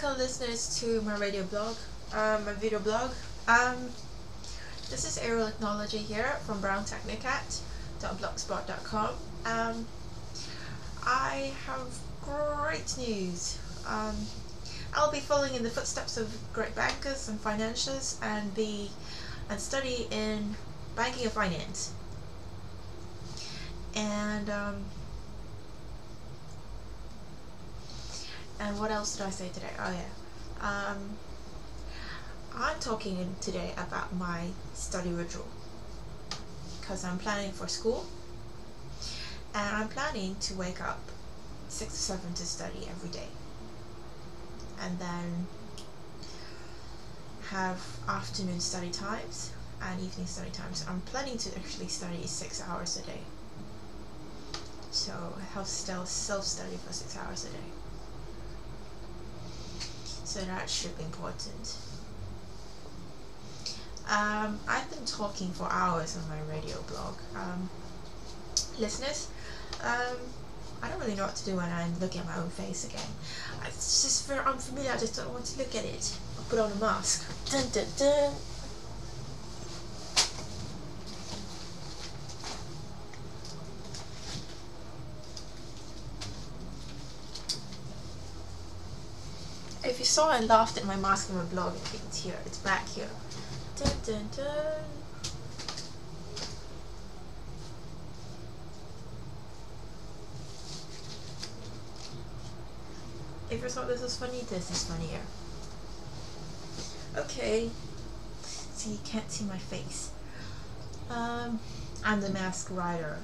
Welcome listeners to my radio blog, my video blog. This is Aerial Technology here from browntechnicat.blogspot.com. I have great news. I'll be following in the footsteps of great bankers and financiers and study in banking and finance. And what else did I say today? Oh yeah. I'm talking today about my study ritual because I'm planning for school and I'm planning to wake up 6 or 7 to study every day and then have afternoon study times and evening study times. I'm planning to actually study 6 hours a day, so I have still self-study for 6 hours a day. So that should be important. I've been talking for hours on my radio blog. Listeners, I don't really know what to do when I'm looking at my own face again. It's just very unfamiliar. I just don't want to look at it. I'll put on a mask. Dun dun dun. If you saw and laughed at my mask on my blog, it's here, it's back here. Dun, dun, dun. If you thought this was funny, this is funnier. Okay, so you can't see my face. I'm the Masked Rider.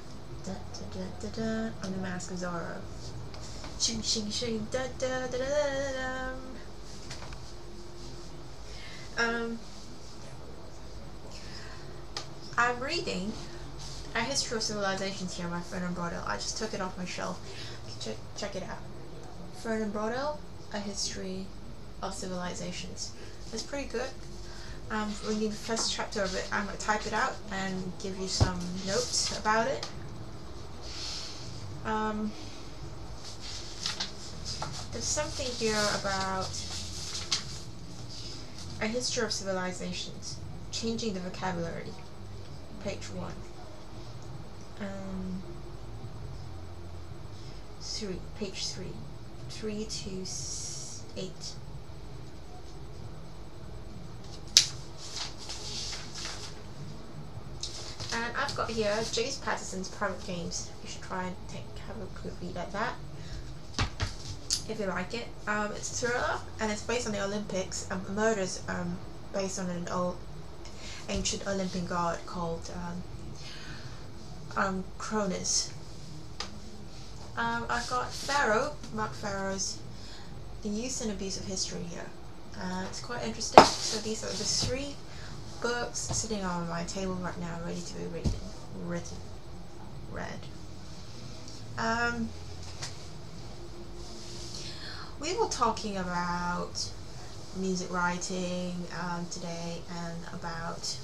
Dun, dun, dun, dun, dun. I'm the Mask of Zorro. Shing shing shing da da da da da. I'm reading A History of Civilizations here by Fernand Braudel. I just took it off my shelf. Check it out. Fernand Braudel, A History of Civilizations. It's pretty good. I'm reading the first chapter of it. I'm going to type it out and give you some notes about it. There's something here about A History of Civilizations, changing the vocabulary, page 1. 3, page 3, 3 to 8. And I've got here James Patterson's Private Games. You should try and have a quick read at that if you like it. It's a thriller and it's based on the Olympics. Murders based on an old ancient Olympian god called Cronus. I've got Pharaoh, Mark Farrow's The Use and Abuse of History here. It's quite interesting. So these are the 3 books sitting on my table right now, ready to be read. We were talking about music writing today, and about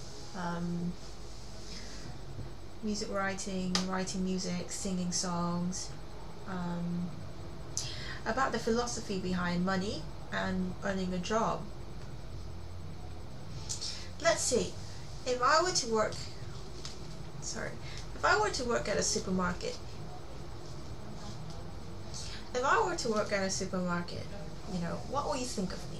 music writing music, singing songs, about the philosophy behind money and earning a job. Let's see, if I were to work at a supermarket, you know, what will you think of me?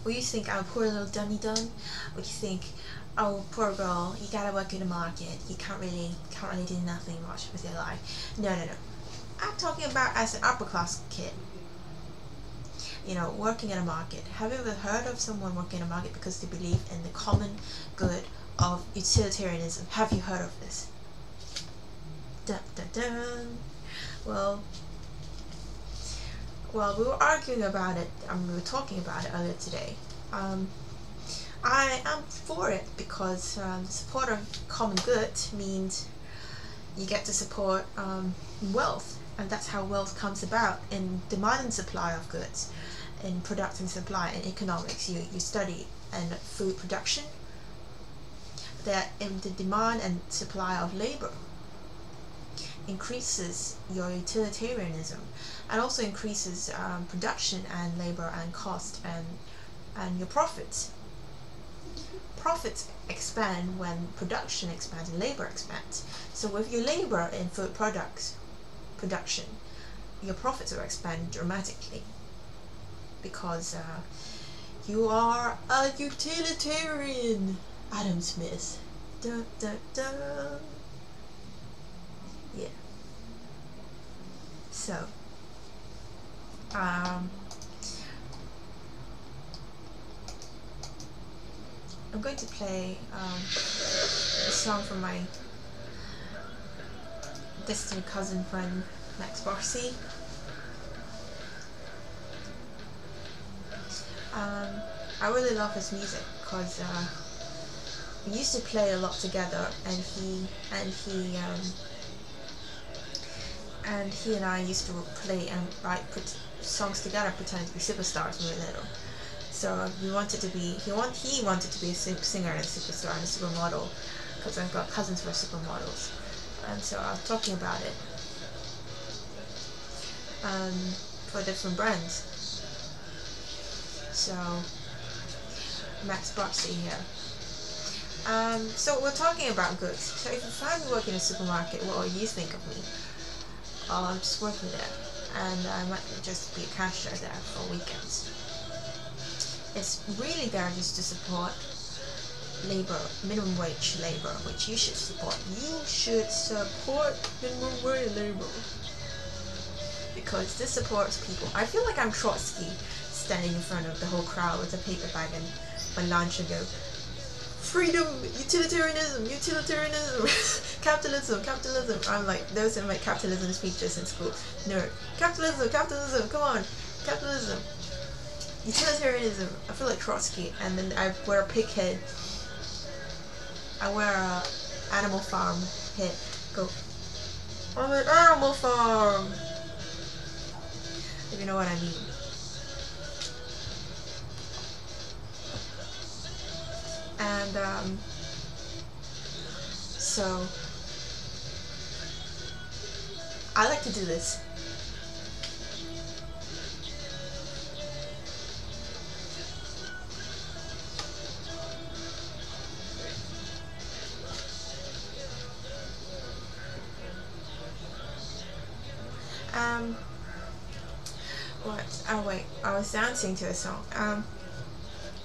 Will you think I'm a poor little dunny-dun? Would you think, oh, poor girl, you gotta work in the market, you can't really do nothing much with your life? No. I'm talking about as an upper class kid. You know, working in a market. Have you ever heard of someone working in a market because they believe in the common good of utilitarianism? Have you heard of this? Dun dun dun. Well, we were arguing about it, we were talking about it earlier today. I am for it because support of common good means you get to support wealth, and that's how wealth comes about, in demand and supply of goods, in production and supply, in economics. You study in food production, that in the demand and supply of labor. increases your utilitarianism, and also increases production and labor and cost and your profits. Profits expand when production expands and labor expands. So with your labor in food products production, your profits will expand dramatically because you are a utilitarian. Adam Smith. Dun, dun, dun. Yeah. So, I'm going to play a song from my distant cousin friend Max Barcy. I really love his music because we used to play a lot together, and he and I used to play and write songs together, pretending to be superstars when we were little. So we wanted to be, he wanted to be a singer and a superstar and a supermodel, because I've got cousins who are supermodels, and so I was talking about it for different brands. So Max Barcy here. So we're talking about goods. So if you find me working in a supermarket, what will you think of me? I'm just working there, and I might just be a cashier there for weekends. It's really there just to support labor, minimum wage labor, which you should support. You should support minimum wage labor because this supports people. I feel like I'm Trotsky standing in front of the whole crowd with a paper bag and my lunch and go, freedom, utilitarianism, utilitarianism, capitalism, capitalism. I'm like those who make capitalism speeches in school. Nerd. Capitalism, capitalism, come on, capitalism. Utilitarianism. I feel like Trotsky, and then I wear a pig head. I wear a Animal Farm head. Go, I'm an Animal Farm. If you know what I mean. And so I like to do this. What? Oh wait, I was dancing to a song.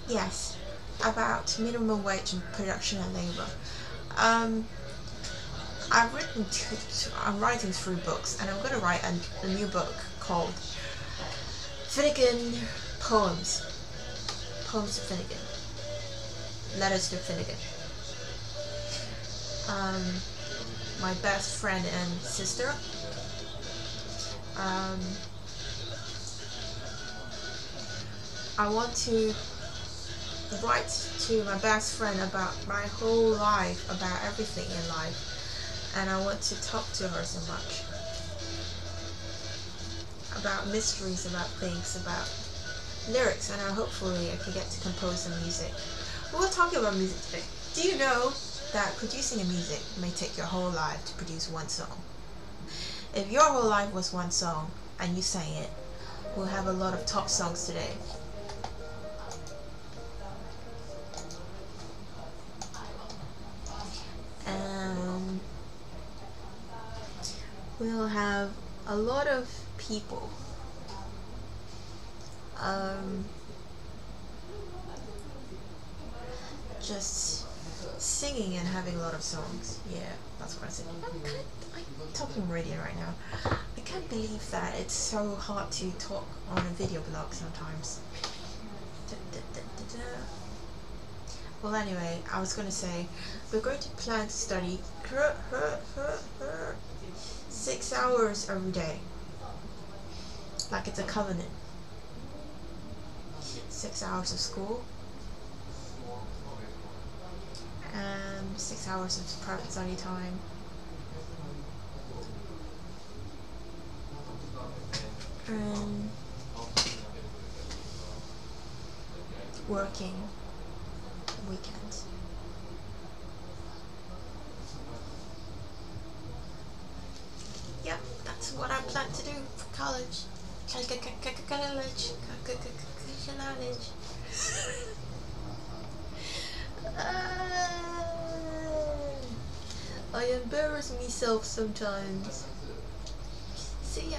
Yes, about minimum wage and production and labor. I'm writing 3 books, and I'm going to write a new book called Finnegan Poems. Poems to Finnegan. Letters to Finnegan. My best friend and sister. I want to write to my best friend about my whole life, about everything in life, and I want to talk to her so much about mysteries, about things, about lyrics, and hopefully I can get to compose some music. We're talking about music today. Do you know that producing a music may take your whole life to produce one song? If your whole life was one song and you sang it, we'll have a lot of top songs today. We'll have a lot of people just singing and having a lot of songs. Yeah, that's what I said. I'm talking radio right now. I can't believe that it's so hard to talk on a video blog sometimes. Well, anyway, I was going to say, we're going to plan to study 6 hours every day, like it's a covenant. 6 hours of school, and 6 hours of private study time, and working weekends. college. College. I embarrass myself sometimes. See ya.